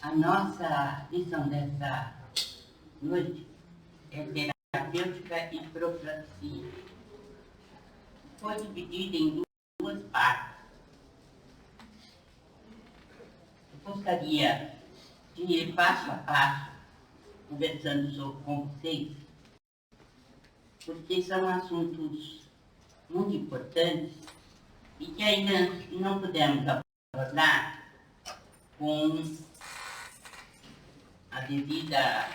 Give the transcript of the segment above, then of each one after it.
A nossa lição dessa noite é terapêutica e profilaxia. Foi dividida em duas partes. Eu gostaria de ir passo a passo, conversando com vocês, porque são assuntos muito importantes e que ainda não pudemos abordar com a devida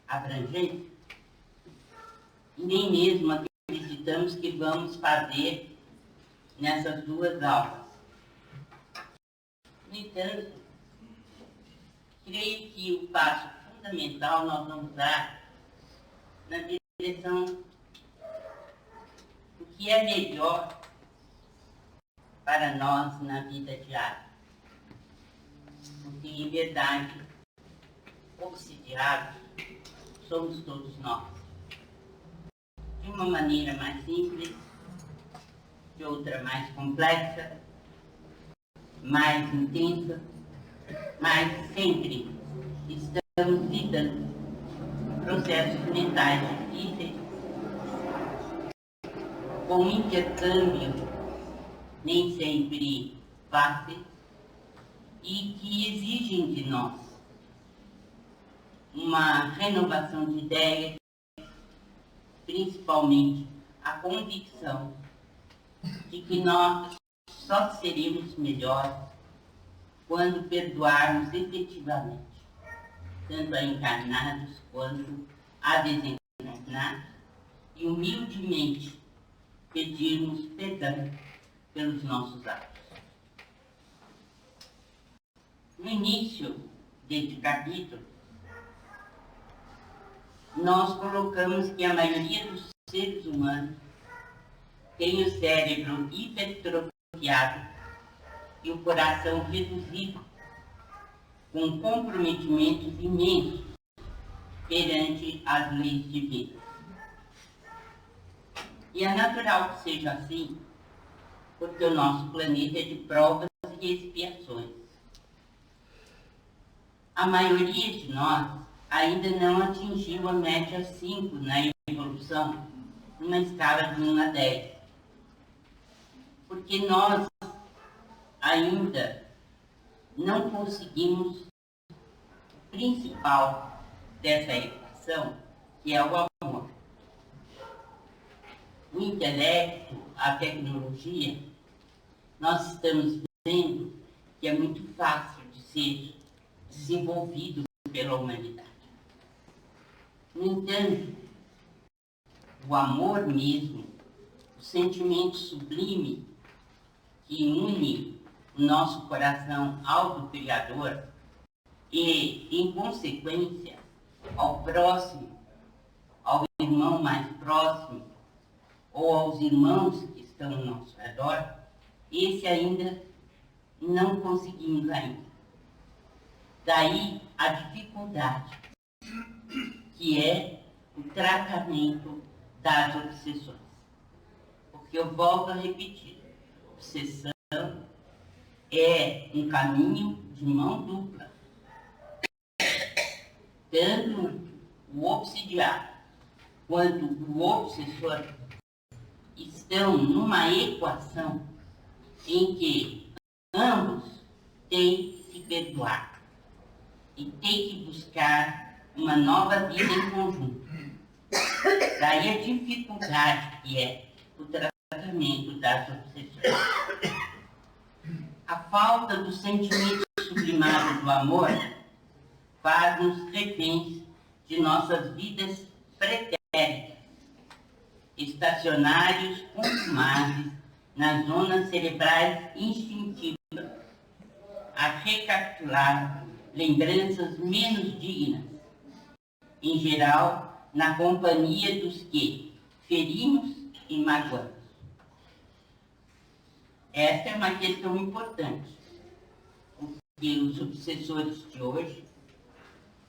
abrangência, e nem mesmo acreditamos que vamos fazer nessas duas aulas. No entanto, creio que o passo fundamental nós vamos dar na direção do que é melhor para nós na vida diária. Porque, em verdade, obsidiados somos todos nós. De uma maneira mais simples, de outra mais complexa, mais intensa, mas sempre estamos lidando com processos mentais difíceis, com intercâmbio nem sempre fáceis e que exigem de nós uma renovação de ideias, principalmente a convicção de que nós só seremos melhores quando perdoarmos efetivamente, tanto a encarnados quanto a desencarnados, e humildemente pedirmos perdão pelos nossos atos. No início deste capítulo, nós colocamos que a maioria dos seres humanos tem o cérebro hipertrofiado e o coração reduzido, com comprometimentos imensos perante as leis divinas. E é natural que seja assim, porque o nosso planeta é de provas e expiações. A maioria de nós ainda não atingiu a média 5 na evolução, numa escala de 1 a 10. Porque nós ainda não conseguimos o principal dessa equação, que é o amor. O intelecto, a tecnologia, nós estamos vendo que é muito fácil de ser desenvolvido pela humanidade. No entanto, o amor mesmo, o sentimento sublime que une o nosso coração ao do Criador e, em consequência, ao próximo, ao irmão mais próximo, ou aos irmãos que estão ao nosso redor, esse ainda não conseguimos ainda. Daí a dificuldade, que é o tratamento das obsessões. Porque eu volto a repetir, obsessão é um caminho de mão dupla. Tanto o obsidiado quanto o obsessor estão numa equação em que ambos têm que se perdoar e têm que buscar uma nova vida em conjunto. Daí a dificuldade que é o tratamento das obsessões. A falta do sentimento sublimado do amor faz-nos reféns de nossas vidas pretéritas, estacionários consumados nas zonas cerebrais instintivas, a recapitular lembranças menos dignas, em geral, na companhia dos que ferimos e magoamos. Esta é uma questão importante, porque os obsessores de hoje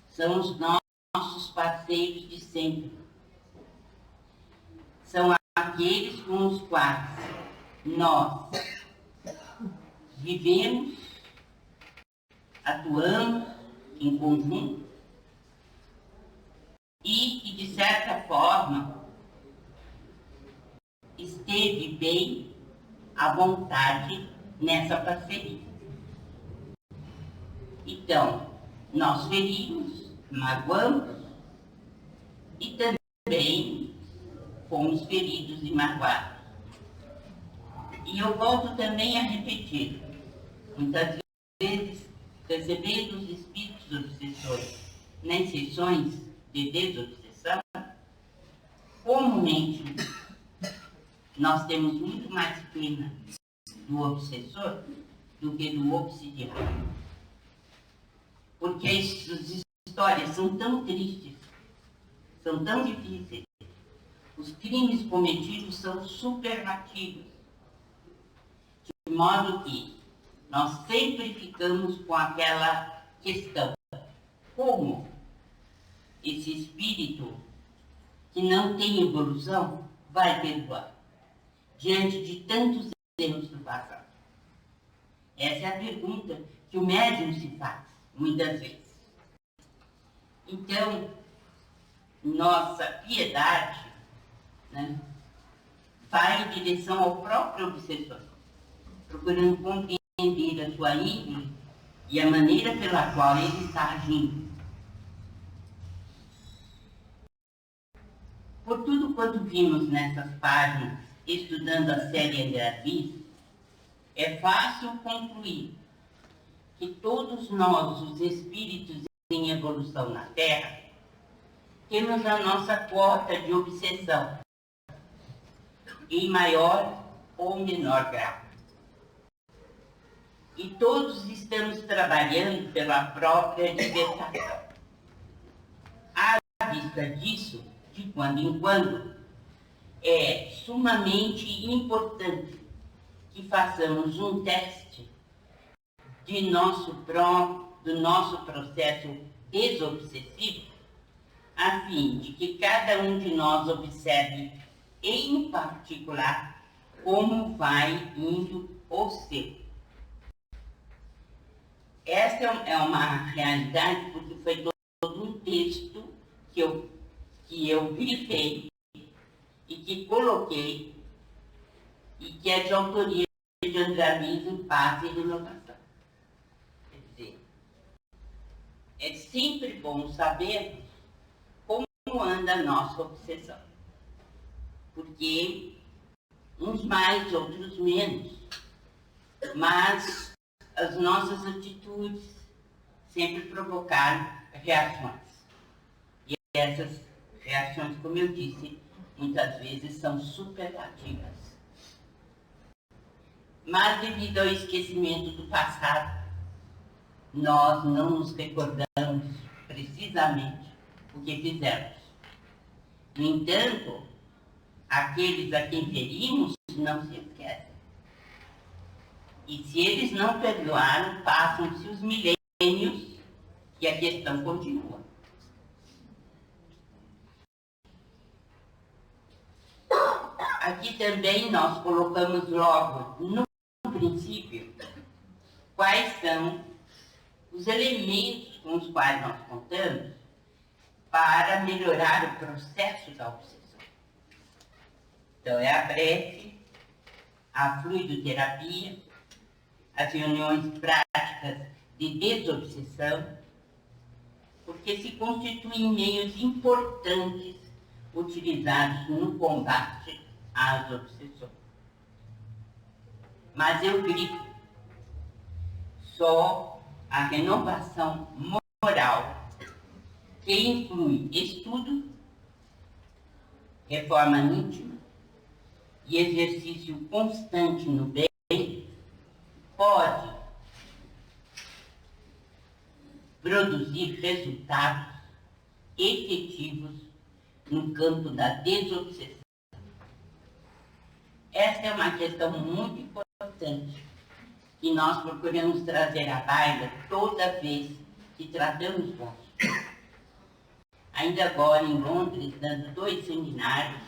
são os nossos parceiros de sempre. São aqueles com os quais nós vivemos atuamos em conjunto e que, de certa forma, esteve bem à vontade nessa parceria. Então, nós ferimos, magoamos e também fomos feridos e magoados. E eu volto também a repetir, muitas vezes, recebendo os espíritos obsessores nas sessões de desobsessão, comumente nós temos muito mais pena do obsessor do que do obsidiado. Porque as histórias são tão tristes, são tão difíceis, os crimes cometidos são superlativos, de modo que nós sempre ficamos com aquela questão: como esse espírito que não tem evolução vai perdoar diante de tantos erros do passado? Essa é a pergunta que o médium se faz, muitas vezes. Então, nossa piedade, né, vai em direção ao próprio obsessor, procurando compreender a sua índole e a maneira pela qual ele está agindo. Por tudo quanto vimos nessas páginas, estudando a série André Luiz, é fácil concluir que todos nós, os espíritos em evolução na Terra, temos a nossa quota de obsessão, em maior ou menor grau. E todos estamos trabalhando pela própria libertação. À vista disso, de quando em quando, é sumamente importante que façamos um teste do nosso processo desobsessivo, a fim de que cada um de nós observe em particular como vai indo o seu. Essa é uma realidade porque foi todo um texto que eu grifei e que coloquei e que é de autoria de André Luiz, Paz e Renovação. Quer dizer, é sempre bom saber como anda a nossa obsessão, porque uns mais, outros menos, mas as nossas atitudes sempre provocaram reações. E essas reações, como eu disse, muitas vezes são superlativas. Mas devido ao esquecimento do passado, nós não nos recordamos precisamente o que fizemos. No entanto, aqueles a quem ferimos não se esquecem. E se eles não perdoaram, passam-se os milênios e a questão continua. Aqui também nós colocamos logo no princípio quais são os elementos com os quais nós contamos para melhorar o processo da obsessão. Então é a prece, a fluidoterapia, as reuniões práticas de desobsessão, porque se constituem meios importantes utilizados no combate às obsessões. Mas eu grito, só a renovação moral, que inclui estudo, reforma íntima e exercício constante no bem, pode produzir resultados efetivos no campo da desobsessão. Esta é uma questão muito importante que nós procuramos trazer à baila toda vez que tratamos do assunto. Ainda agora em Londres, dando 2 seminários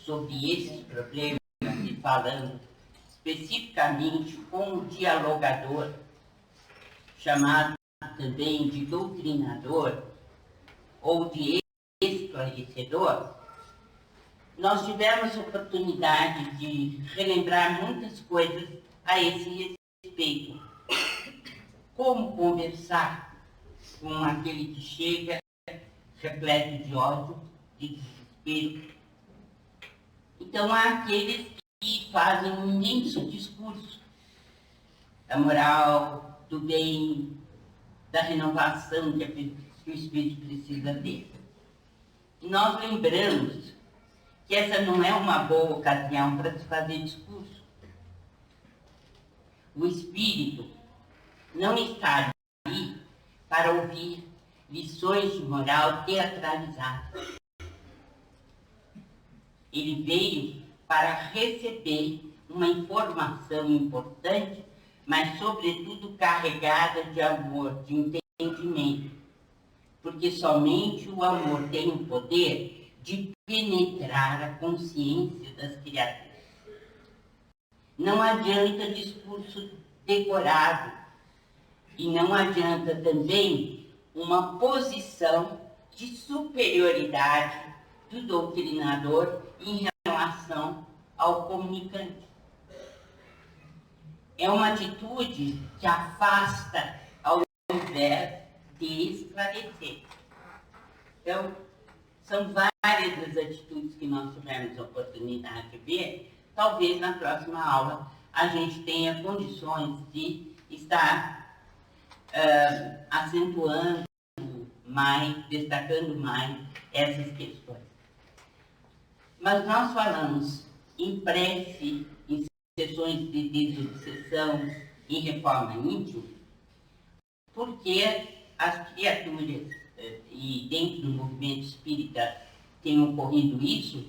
sobre esses problemas e falando especificamente com o dialogador, chamado também de doutrinador ou de esclarecedor, nós tivemos a oportunidade de relembrar muitas coisas a esse respeito. Como conversar com aquele que chega repleto de ódio, de desespero. Então, há aqueles que fazem um imenso discurso da moral, do bem, da renovação que o espírito precisa ter. E nós lembramos que essa não é uma boa ocasião para se fazer discurso. O espírito não está ali para ouvir lições de moral teatralizadas. Ele veio para receber uma informação importante, mas sobretudo carregada de amor, de entendimento. Porque somente o amor tem o poder de penetrar a consciência das criaturas. Não adianta discurso decorado e não adianta também uma posição de superioridade do doutrinador em relação ao comunicante. É uma atitude que afasta ao invés de esclarecer. Então, são várias as atitudes que nós tivemos a oportunidade de ver. Talvez na próxima aula a gente tenha condições de estar acentuando mais, destacando mais essas questões. Mas nós falamos em prece, em sessões de desobsessão, em reforma íntima, porque as criaturas, e dentro do movimento espírita tem ocorrido isso,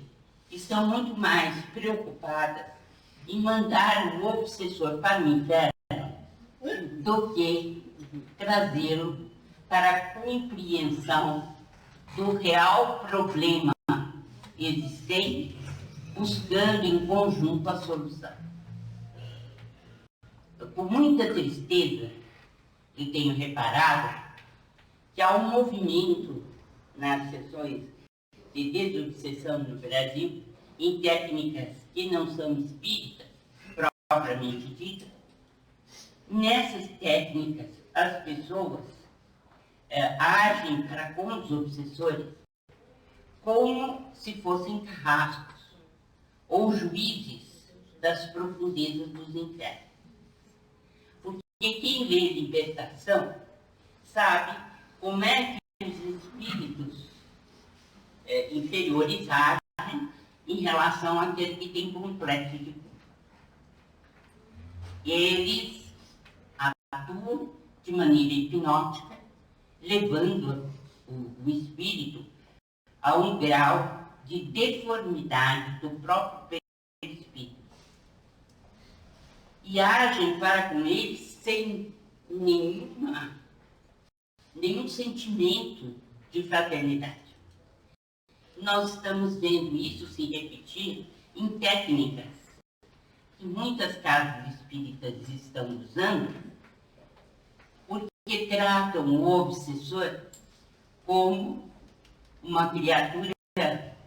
estão muito mais preocupadas em mandar o obsessor para o inferno do que trazê-lo para a compreensão do real problema existente, buscando em conjunto a solução. Com muita tristeza, eu tenho reparado que há um movimento nas sessões de desobsessão no Brasil, em técnicas que não são espíritas, propriamente ditas. Nessas técnicas, as pessoas agem para com os obsessores como se fossem carrascos ou juízes das profundezas dos infernos. Porque quem lê libertação sabe como é que os espíritos inferiores agem em relação àquele que tem complexo de culpa. Eles atuam de maneira hipnótica, levando o espírito a um grau de deformidade do próprio espírito. E agem para com eles sem nenhum sentimento de fraternidade. Nós estamos vendo isso se repetir em técnicas que muitas casas espíritas estão usando, porque tratam o obsessor como uma criatura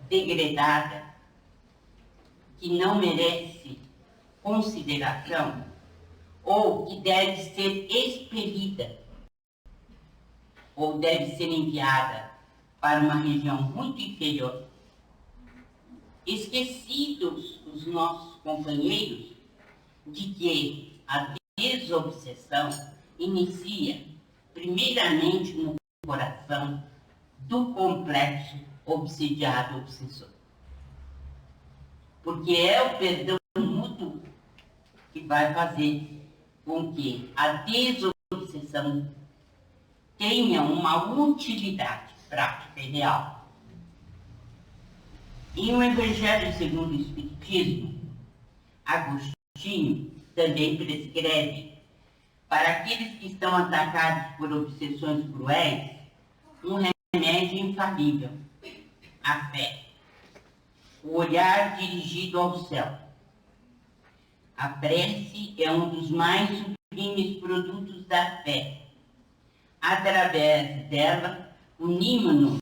degradada, que não merece consideração, ou que deve ser expelida, ou deve ser enviada para uma região muito inferior. Esquecidos os nossos companheiros de que a desobsessão inicia primeiramente no coração do complexo obsidiado obsessor. Porque é o perdão mútuo que vai fazer com que a desobsessão tenha uma utilidade prática e real. Em O Evangelho segundo o Espiritismo, Agostinho também prescreve para aqueles que estão atacados por obsessões cruéis um remédio infalível, a fé, o olhar dirigido ao céu. A prece é um dos mais sublimes produtos da fé, através dela, unimos-nos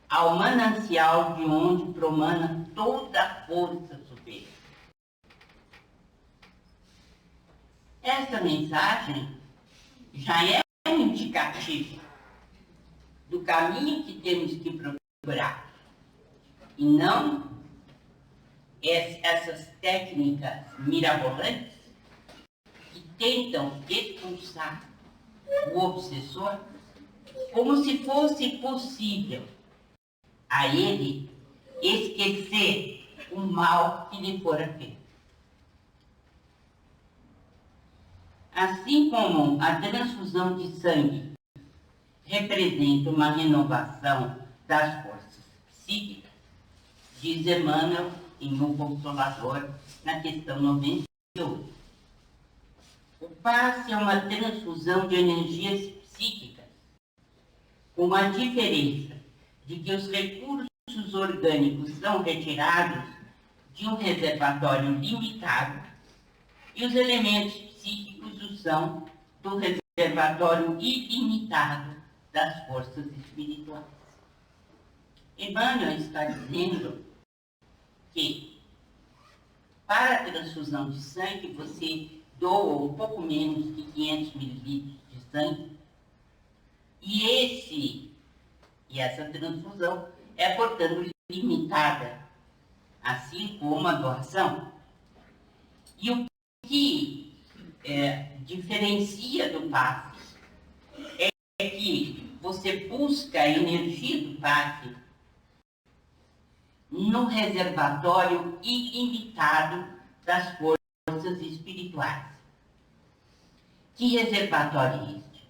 ao manancial de onde promana toda a força superior. Essa mensagem já é um indicativo do caminho que temos que procurar, e não essas técnicas mirabolantes que tentam expulsar o obsessor como se fosse possível a ele esquecer o mal que lhe fora feito. Assim como a transfusão de sangue representa uma renovação das forças psíquicas, diz Emmanuel em O Consolador, na questão 98. O passe é uma transfusão de energias psíquicas, com a diferença de que os recursos orgânicos são retirados de um reservatório limitado e os elementos psíquicos o são do reservatório ilimitado das forças espirituais. Emmanuel está dizendo que para a transfusão de sangue você doa um pouco menos de 500 mililitros de sangue e essa transfusão é, portanto, limitada, assim como a doação. E o que diferencia do passe é que você busca a energia do passe no reservatório ilimitado das forças espirituais. Que reservatório é este?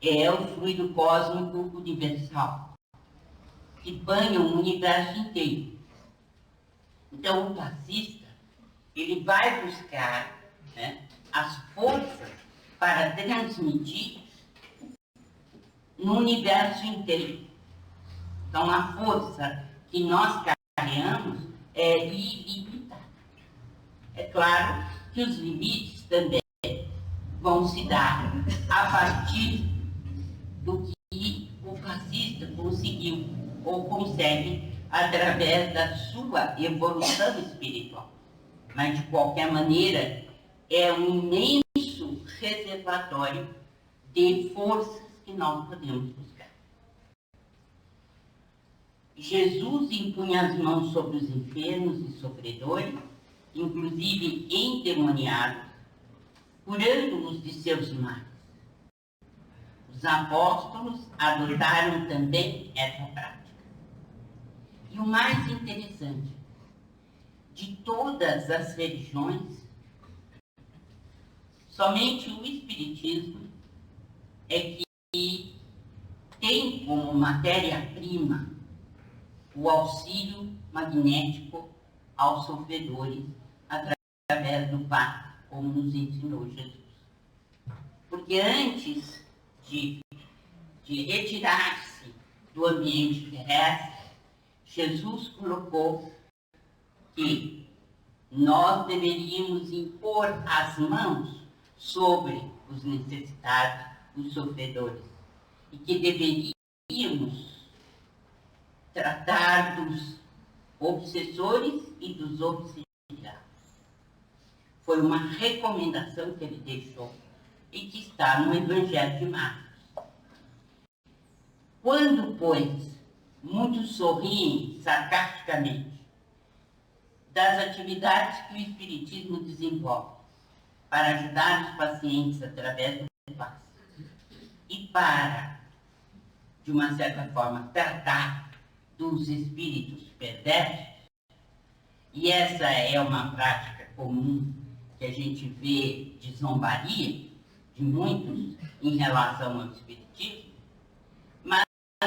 É o fluido cósmico universal, que banha o universo inteiro. Então, o passista, ele vai buscar, né, as forças para transmitir no universo inteiro. Então, a força que nós carregamos é ilimitada. É claro que os limites também vão se dar a partir do que o fascista conseguiu ou consegue através da sua evolução espiritual. Mas, de qualquer maneira, é um imenso reservatório de forças que nós podemos buscar. Jesus impunha as mãos sobre os enfermos e sofredores, inclusive endemoniados, curando-os de seus males. Os apóstolos adotaram também essa prática. E o mais interessante, de todas as religiões, somente o Espiritismo é que tem como matéria-prima o auxílio magnético aos sofredores através do passe, como nos ensinou Jesus. Porque antes de retirar-se do ambiente terrestre, Jesus colocou que nós deveríamos impor as mãos sobre os necessitados, os sofredores, e que deveríamos tratar dos obsessores e dos obsidiados. Foi uma recomendação que ele deixou e que está no Evangelho de Marcos. Quando, pois, muitos sorriem sarcasticamente das atividades que o Espiritismo desenvolve para ajudar os pacientes através do passe e para, de uma certa forma, tratar dos espíritos perversos, e essa é uma prática comum que a gente vê de zombaria de muitos em relação ao espiritismo, mas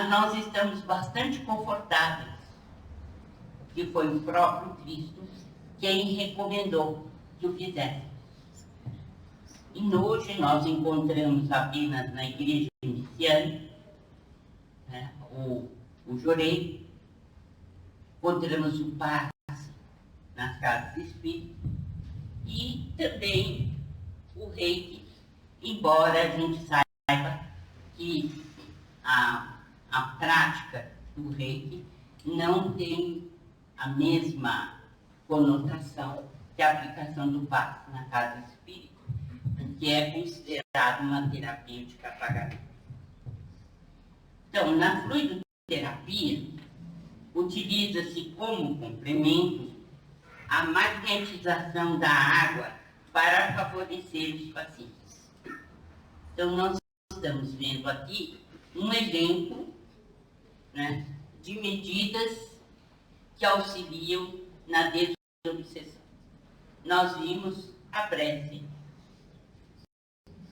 nós estamos bastante confortáveis, que foi o próprio Cristo quem recomendou que o fizéssemos. E hoje nós encontramos apenas na igreja iniciante, né, o jorei, encontramos o passe nas casas espíritas e também o reiki, embora a gente saiba que a prática do Reiki não tem a mesma conotação que a aplicação do passe na casa espírita, que é considerado uma terapêutica pagamento. Então, na fluidoterapia, utiliza-se como complemento a magnetização da água para favorecer os pacientes. Então, nós estamos vendo aqui um exemplo, né, de medidas que auxiliam na desobsessão. Nós vimos a prece,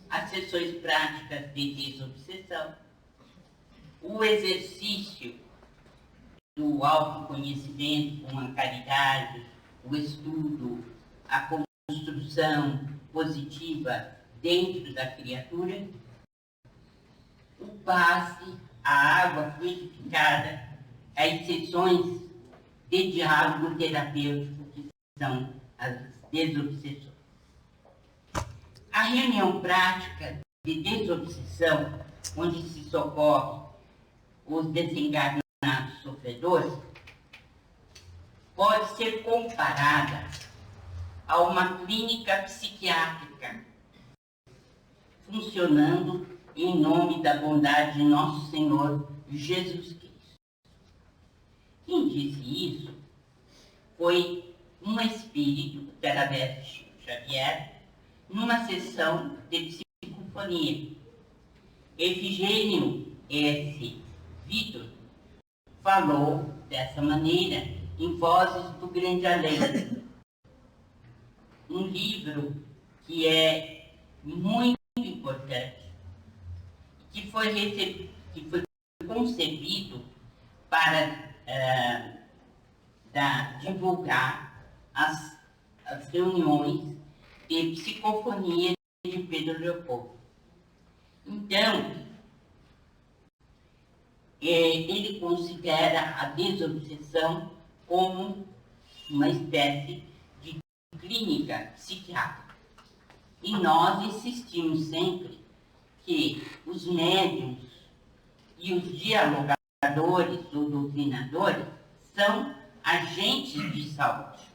as sessões práticas de desobsessão, o exercício do autoconhecimento com a caridade, o estudo, a construção positiva dentro da criatura, o passe, a água fluidificada, as sessões de diálogo terapêutico, que são as desobsessões. A reunião prática de desobsessão, onde se socorre os desencarnados sofredores, pode ser comparada a uma clínica psiquiátrica funcionando em nome da bondade de nosso Senhor Jesus Cristo. Quem disse isso foi um espírito, através de Chico Xavier, numa sessão de psicofonia. Efigênio S. Vitor falou dessa maneira em Vozes do Grande Além, um livro que é muito importante, que foi concebido para divulgar as reuniões de psicofonia de Pedro Leopoldo. Então, ele considera a desobsessão como uma espécie de clínica psiquiátrica. E nós insistimos sempre que os médiuns e os dialogadores ou doutrinadores são agentes de saúde.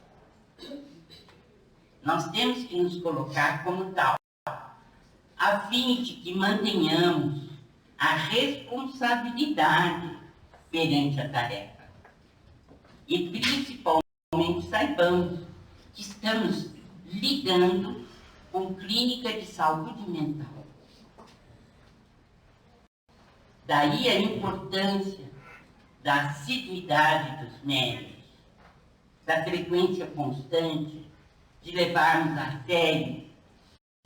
Nós temos que nos colocar como tal, a fim de que mantenhamos a responsabilidade perante a tarefa. E principalmente saibamos que estamos lidando com clínica de saúde mental. Daí a importância da assiduidade dos médicos, da frequência constante, de levarmos a sério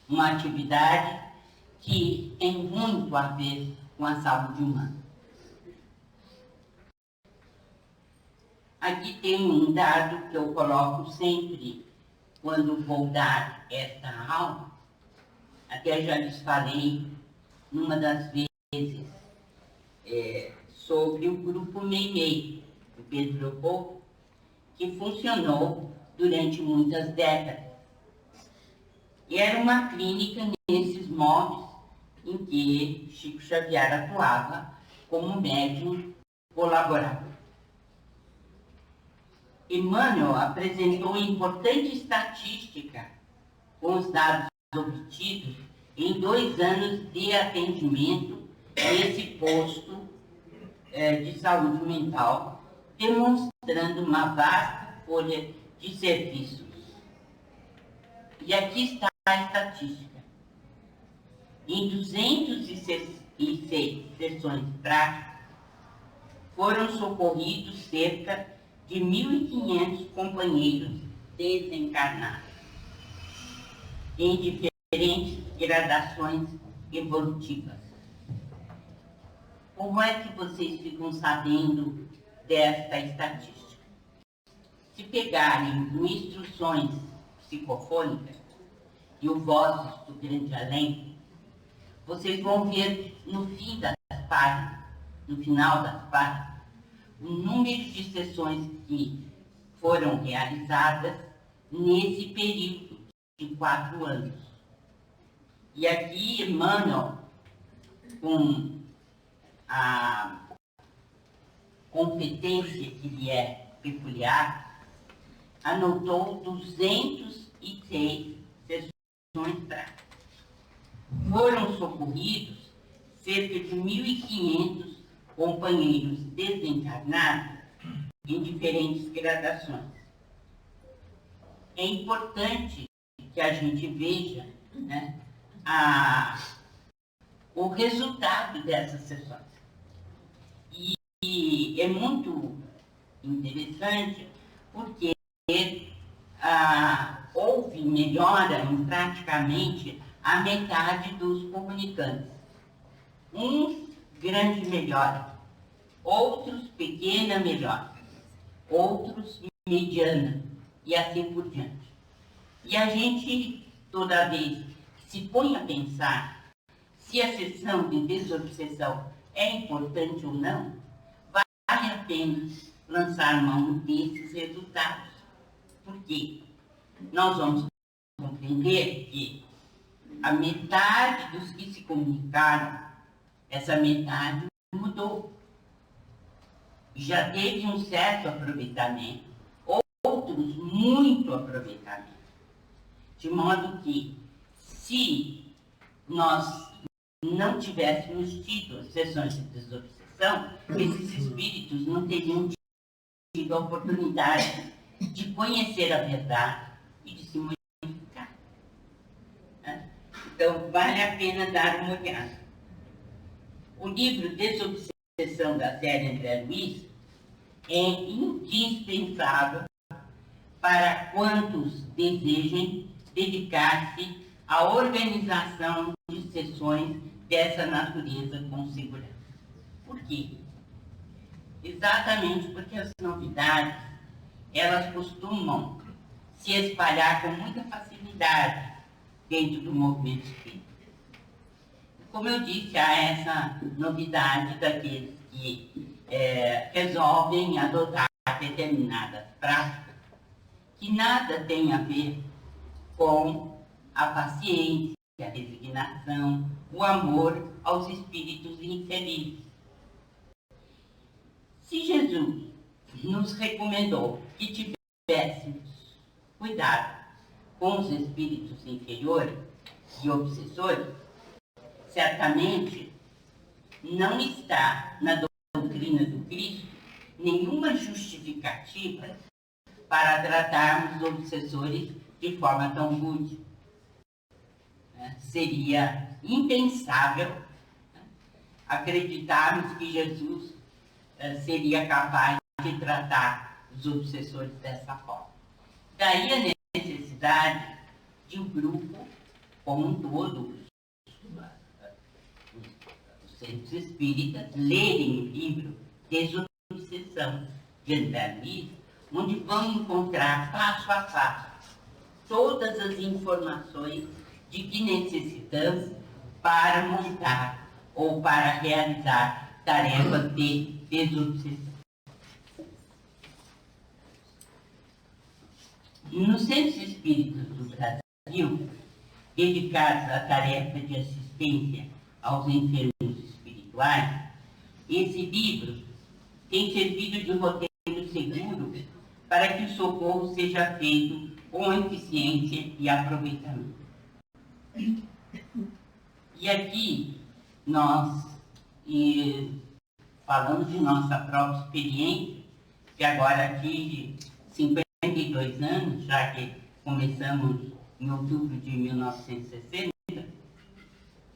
uma atividade que tem muito a ver com a saúde humana. Aqui tem um dado que eu coloco sempre quando vou dar esta aula, até já lhes falei numa das vezes sobre o grupo Meimei, do Pedro Leopoldo, que funcionou durante muitas décadas. E era uma clínica nesses moldes em que Chico Xavier atuava como médium colaborador. Emmanuel apresentou importante estatística com os dados obtidos em 2 anos de atendimento nesse posto de saúde mental, demonstrando uma vasta folha de serviços. E aqui está a estatística. Em 206 sessões práticas, foram socorridos cerca de 1.500 companheiros desencarnados, em diferentes gradações evolutivas. Como é que vocês ficam sabendo desta estatística? Se pegarem instruções psicofônicas e o Vozes do Grande Além, vocês vão ver no fim das páginas, no final das páginas, o número de sessões que foram realizadas nesse período de 4 anos. E aqui Emmanuel com a competência que lhe é peculiar, anotou 206 sessões práticas. Foram socorridos cerca de 1.500 companheiros desencarnados em diferentes gradações. É importante que a gente veja, né, o resultado dessas sessões. E é muito interessante porque houve melhora em praticamente a metade dos comunicantes. Uns grande melhora, outros pequena melhora, outros mediana, e assim por diante. E a gente, toda vez que se põe a pensar se a sessão de desobsessão é importante ou não, vale a pena lançar mão desses resultados. Porque nós vamos compreender que a metade dos que se comunicaram, essa metade mudou. Já teve um certo aproveitamento, outros muito aproveitamento. De modo que, se nós não tivéssemos tido sessões de desobsessão, esses espíritos não teriam tido a oportunidade de conhecer a verdade e de se modificar. Então, vale a pena dar uma olhada. O livro Desobsessão da série André Luiz é indispensável para quantos desejem dedicar-se à organização de sessões dessa natureza com segurança. Por quê? Exatamente porque as novidades, elas costumam se espalhar com muita facilidade dentro do movimento espírita. Como eu disse, há essa novidade daqueles que resolvem adotar determinadas práticas que nada tem a ver com a paciência, a resignação, o amor aos espíritos infelizes. Se Jesus nos recomendou que tivéssemos cuidado com os espíritos inferiores e obsessores, certamente não está na doutrina do Cristo nenhuma justificativa para tratarmos os obsessores de forma tão rude. Seria impensável acreditarmos que Jesus seria capaz de tratar os obsessores dessa forma. Daí a necessidade de um grupo como um todo, os centros espíritas, lerem o livro Desobsessão de André Luiz, onde vão encontrar passo a passo todas as informações de que necessitamos para montar ou para realizar tarefas de desobsessão. Nos centros espíritas do Brasil, dedicados à tarefa de assistência aos enfermos espirituais, esse livro tem servido de roteiro seguro para que o socorro seja feito com eficiência e aproveitamento. E aqui nós falamos de nossa própria experiência, que agora atinge 52 anos, já que começamos em outubro de 1960,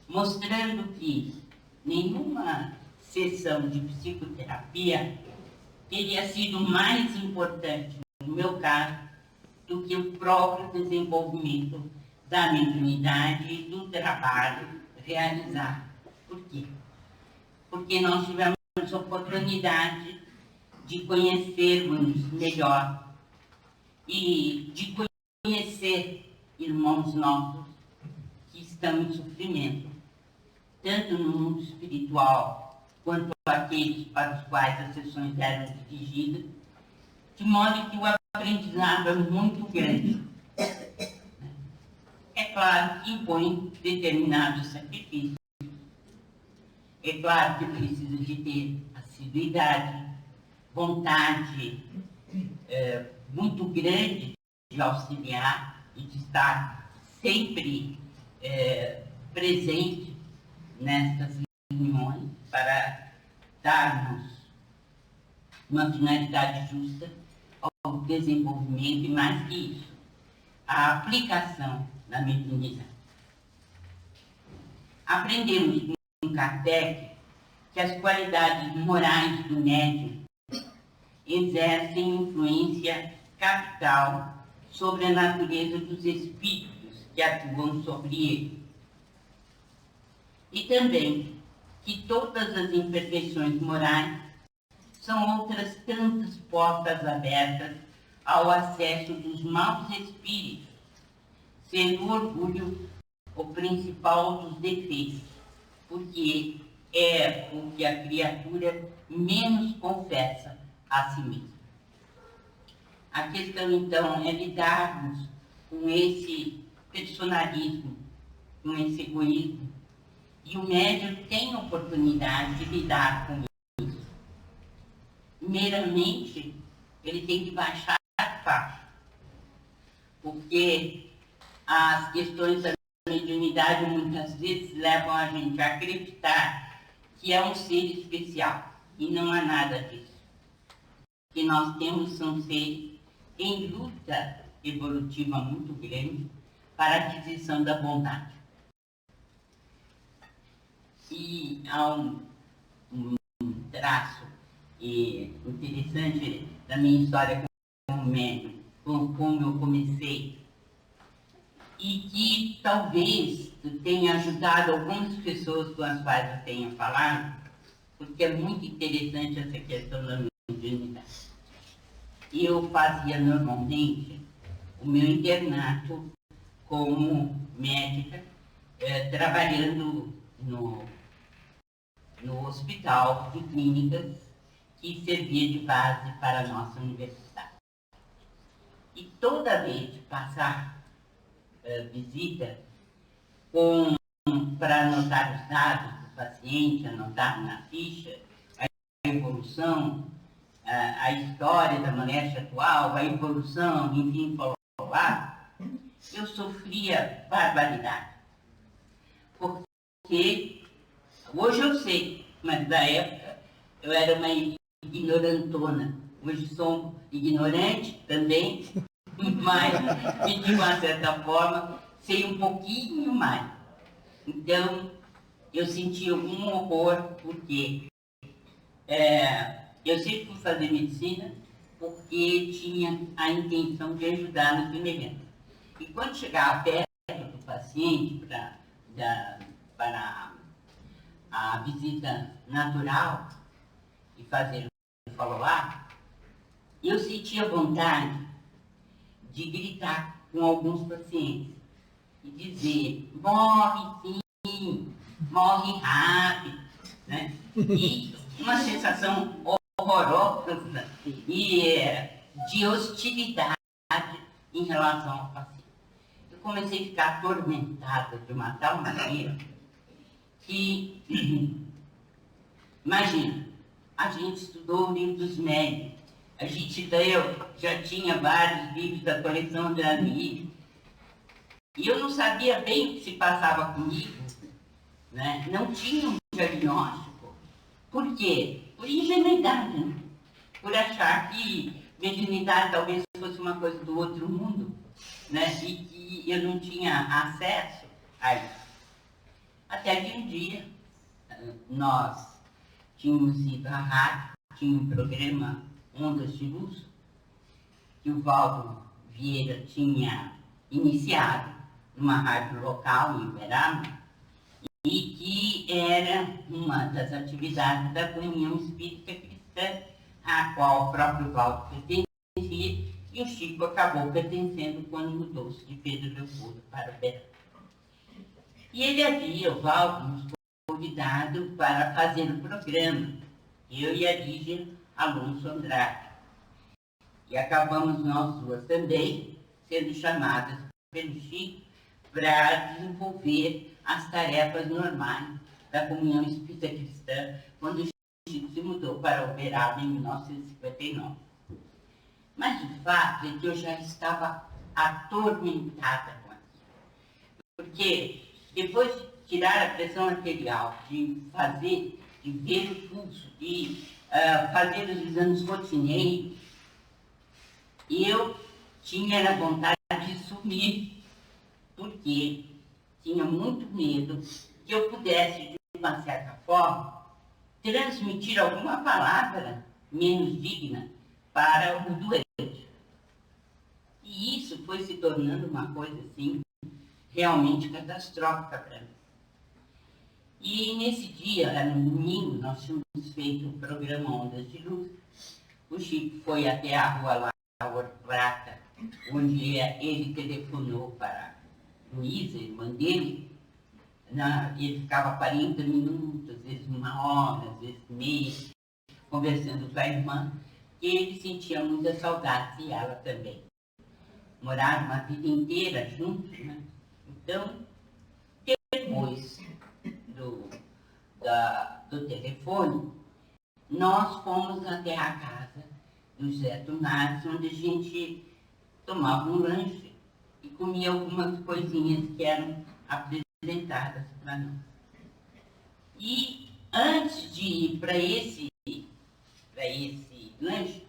mostrando que nenhuma sessão de psicoterapia teria sido mais importante, no meu caso, do que o próprio desenvolvimento da mediunidade e do trabalho realizado. Por quê? Porque nós tivemos a oportunidade de conhecermos melhor e de conhecer irmãos nossos que estão em sofrimento, tanto no mundo espiritual quanto aqueles para os quais as sessões eram dirigidas, de modo que o aprendizado é muito grande. É claro que impõe determinados sacrifícios, É claro que precisa de ter assiduidade, vontade muito grande de auxiliar e de estar sempre presente nestas reuniões para darmos uma finalidade justa ao desenvolvimento e, mais que isso, a aplicação da mediunidade. Aprendemos com Kardec que as qualidades morais do médium exercem influência capital sobre a natureza dos espíritos que atuam sobre ele. E também que todas as imperfeições morais são outras tantas portas abertas ao acesso dos maus espíritos, sendo o orgulho o principal dos defeitos, porque é o que a criatura menos confessa a si mesma. A questão, então, é lidarmos com esse personalismo, com esse egoísmo, e o médium tem a oportunidade de lidar com isso. Primeiramente, ele tem que baixar a faixa, porque as questões da mediunidade muitas vezes levam a gente a acreditar que é um ser especial, e não há nada disso. O que nós temos são seres em luta evolutiva muito grande para a aquisição da bondade. E há um traço interessante da minha história como médium, como eu comecei, e que talvez tenha ajudado algumas pessoas com as quais eu tenha falado, porque é muito interessante essa questão da mediunidade. Eu fazia normalmente o meu internato como médica, trabalhando no hospital de clínicas que servia de base para a nossa universidade. E toda vez que passar visita para anotar os dados do paciente, anotar na ficha a evolução, a história da moléstia atual, a evolução, enfim, lá, eu sofria barbaridade. Porque hoje eu sei, mas na época eu era uma ignorantona. Hoje sou ignorante também, mas, de uma certa forma, sei um pouquinho mais. Então, eu senti algum horror, porque eu sempre fui fazer medicina porque tinha a intenção de ajudar no semelhante. E quando chegava perto do paciente para a visita natural e fazer o follow-up, eu sentia vontade de gritar com alguns pacientes e dizer: morre sim, morre rápido, né? E uma sensação horrorosa e de hostilidade em relação ao paciente. Eu comecei a ficar atormentada de uma tal maneira que, imagina, a gente estudou o livro dos médiuns, a gente leu, já tinha vários livros da coleção de Ami, e eu não sabia bem o que se passava comigo, né? Não tinha um diagnóstico. Por quê? Por ingenuidade, né? Por achar que mediunidade talvez fosse uma coisa do outro mundo, né? E que eu não tinha acesso a isso. Até que um dia nós tínhamos ido à rádio, tinha um programa Ondas de Luz, que o Valdo Vieira tinha iniciado numa rádio local em Uberaba, e que era uma das atividades da Comunhão Espírita Cristã, a qual o próprio Valdo pertencia, e o Chico acabou pertencendo quando mudou-se de Pedro Leopoldo para Uberaba. E ele havia, o Valdo, nos convidado para fazer o programa, eu e a Lígia Alonso Andrade. E acabamos nós duas também sendo chamadas pelo Chico para desenvolver as tarefas normais da Comunhão Espírita Cristã, quando o Chico se mudou para Uberaba em 1959. Mas o fato é que eu já estava atormentada com aquilo. Porque depois de tirar a pressão arterial, de ver o pulso, de fazer os exames rotineiros, eu tinha a vontade de sumir, porque tinha muito medo que eu pudesse, de uma certa forma, transmitir alguma palavra menos digna para o doente. E isso foi se tornando uma coisa assim, realmente catastrófica para mim. E nesse dia, era no domingo, nós tínhamos feito o programa Ondas de Luz. O Chico foi até a rua lá, a Ouro Prata, onde ele telefonou para Luísa, irmã dele. Ele ficava 40 minutos, às vezes 1 hora, às vezes meia, conversando com a irmã, e ele sentia muita saudade, e ela também. Moraram uma vida inteira juntos, né? Então, depois do telefone, nós fomos até a casa do José Tomás, onde a gente tomava um lanche e comia algumas coisinhas que eram apresentadas para nós. E antes de ir para esse lanche,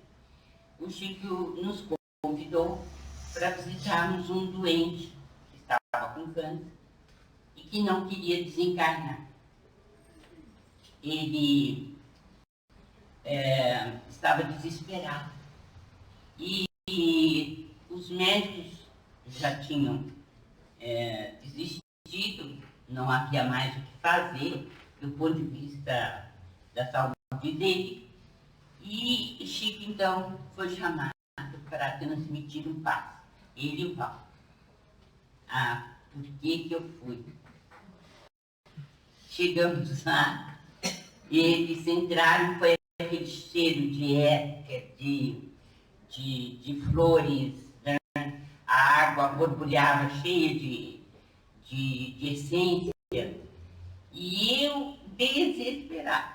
o Chico nos convidou para visitarmos um doente que estava com câncer e que não queria desencarnar. Ele estava desesperado. E os médicos já tinham desistido, não havia mais o que fazer do ponto de vista da saúde dele. E Chico, então, foi chamado para transmitir um passe. Ele e o Val. Por que eu fui? Chegamos lá, eles entraram, foi aquele cheiro de éter, de flores, né? A água borbulhava cheia de essência. E eu, desesperada,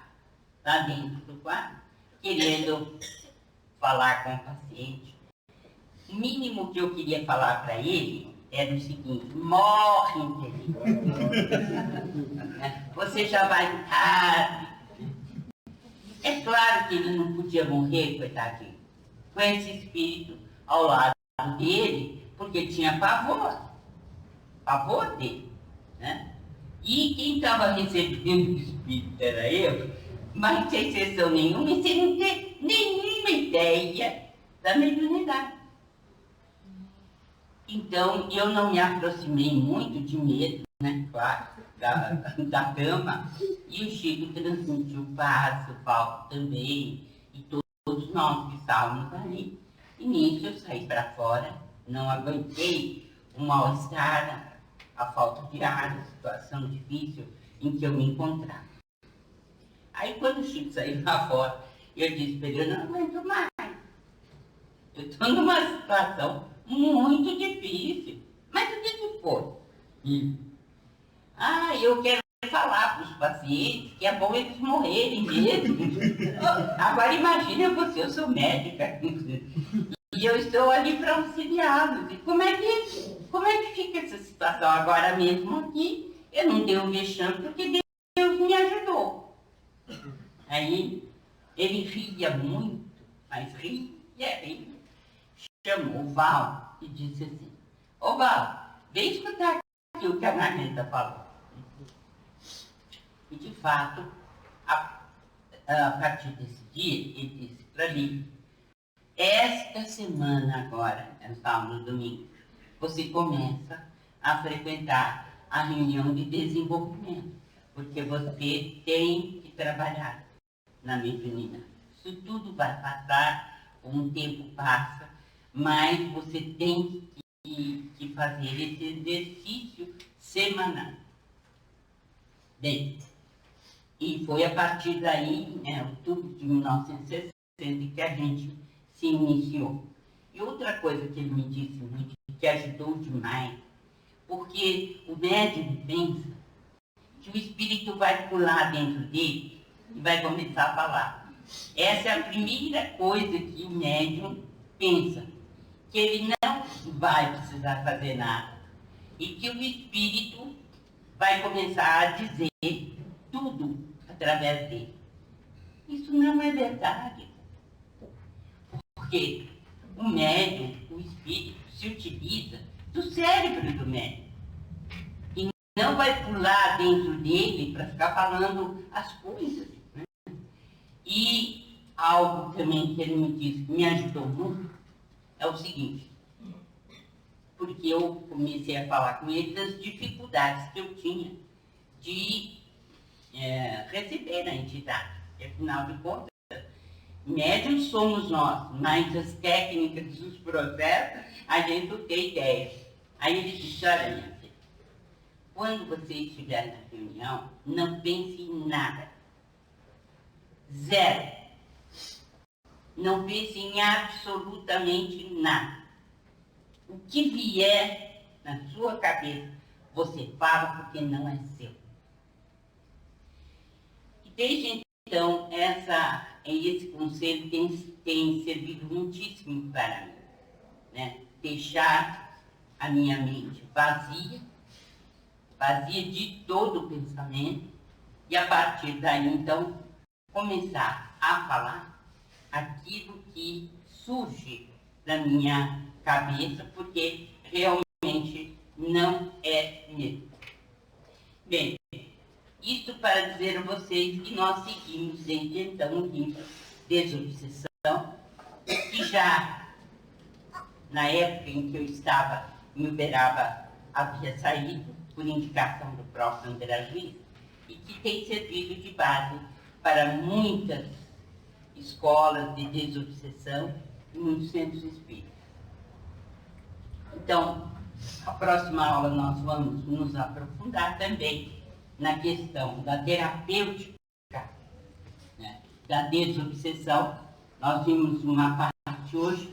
lá dentro do quarto, querendo falar com o paciente. O mínimo que eu queria falar para ele era o seguinte: morre, inteligente. Você já vai tarde. É claro que ele não podia morrer, coitadinho, com esse espírito ao lado dele, porque tinha pavor dele, né? E quem estava recebendo o espírito era eu, mas sem exceção nenhuma, e sem não ter nenhuma ideia da mediunidade. Então, eu não me aproximei muito, de medo, né, claro, da cama, e o Chico transmitiu paz, o Paulo também, e todos nós que estávamos ali. E nisso eu saí para fora, não aguentei o mal-estar, a falta de ar, a situação difícil em que eu me encontrava. Aí, quando o Chico saiu lá fora, eu disse para ele: eu não aguento mais. Eu estou numa situação muito difícil. Mas o que foi? Eu quero falar para os pacientes que é bom eles morrerem mesmo. Agora imagina você, eu sou médica. E eu estou ali para auxiliá-los. E como é que fica essa situação agora mesmo aqui? Eu não dei um vexame porque Deus me ajudou. Aí ele ria muito, mas ria. Chamou o Val e disse assim: ô Val, vem escutar aqui o que a Margarida falou. E de fato, a partir desse dia, ele disse para mim: esta semana agora, nós estávamos no domingo, você começa a frequentar a reunião de desenvolvimento, porque você tem que trabalhar na mediunidade. Isso tudo vai passar, um tempo passa, mas você tem que fazer esse exercício semanal. Bem, e foi a partir daí, outubro de 1960, que a gente se iniciou. E outra coisa que ele me disse muito, que ajudou demais, porque o médium pensa que o espírito vai pular dentro dele e vai começar a falar. Essa é a primeira coisa que o médium pensa, que ele não vai precisar fazer nada e que o espírito vai começar a dizer tudo através dele. Isso não é verdade, porque o médium, o espírito, se utiliza do cérebro do médium. E não vai pular dentro dele para ficar falando as coisas. Né? E algo também que ele me disse que me ajudou muito é o seguinte, porque eu comecei a falar com ele das dificuldades que eu tinha de receber a entidade. Afinal de contas, médiuns somos nós, mas as técnicas, os processos, a gente não tem ideia. Aí ele disse, olha, minha filha, quando você estiver na reunião, não pense em nada. Zero. Não pense em absolutamente nada. O que vier na sua cabeça, você fala porque não é seu. E desde então, esse conselho tem servido muitíssimo para mim. Né? Deixar a minha mente vazia de todo o pensamento, e a partir daí, então, começar a falar aquilo que surge da minha cabeça, porque realmente não é mesmo. Bem, isso para dizer a vocês que nós seguimos desde então o livro Desobsessão, que já na época em que eu estava em Uberaba havia saído, por indicação do próprio André Luiz, e que tem servido de base para muitas escolas de desobsessão e muitos centros espíritas. Então, a próxima aula nós vamos nos aprofundar também na questão da terapêutica, né, da desobsessão. Nós vimos uma parte hoje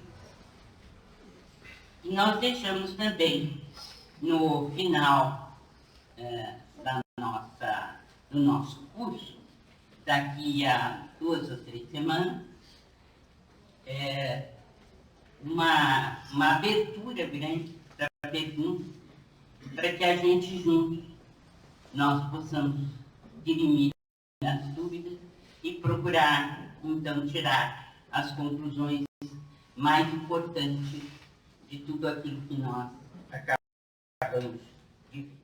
e nós deixamos também no final do nosso curso, daqui a 2 ou 3 semanas, uma abertura grande para perguntas, para que a gente juntos nós possamos dirimir as dúvidas e procurar, então, tirar as conclusões mais importantes de tudo aquilo que nós acabamos de ver.